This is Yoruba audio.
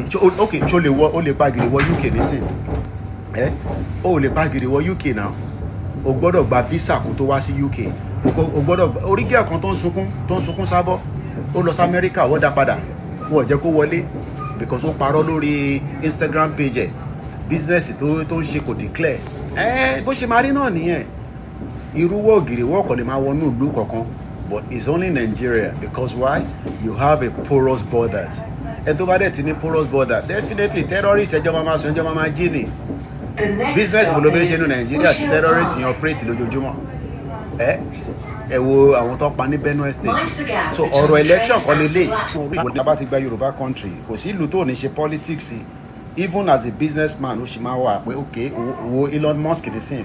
wọlé ok ṣó lè wọ ó lè pagìrì wọ UK nísìn ó lè pagìrì wọ UK náà o gbọ́dọ̀ gba visa kó tó wá sí UK o gbọ́dọ̀ orígẹ́ kan tó ń sunkún sábọ́ ó lọ sí Amẹ́ríkà wọ́n dá padà wọ́n jẹ́ kó wọlé because ó parọ́ lórí Instagram page ẹ̀ business tó ń ṣe kò declare bó ṣe máa rí náà nìyẹn irú wọ́ọ̀gìrì wọ́ọ̀kọ̀ lè máa wọnú ìlú kankan but it's only Nigeria because why you have a porous borders tó bá dẹ̀ ti ní porous border definitely terrorist ẹjọ́ máa sọ ẹjọ́ máa jí ni business wo ló fẹ́ ṣe ní Nàìjíríà tí terrorist yẹn operate lójoojúmọ́ ẹ wo àwọn tó pa ní Benue State so ọ̀rọ̀ election kan lélẹ̀ ìwọ̀n bá ti gba Yorùbá country kò sí ìlú tó ní ṣe politics even as a businessman ó sì máa wà pé ok wo Elon Musk nìsín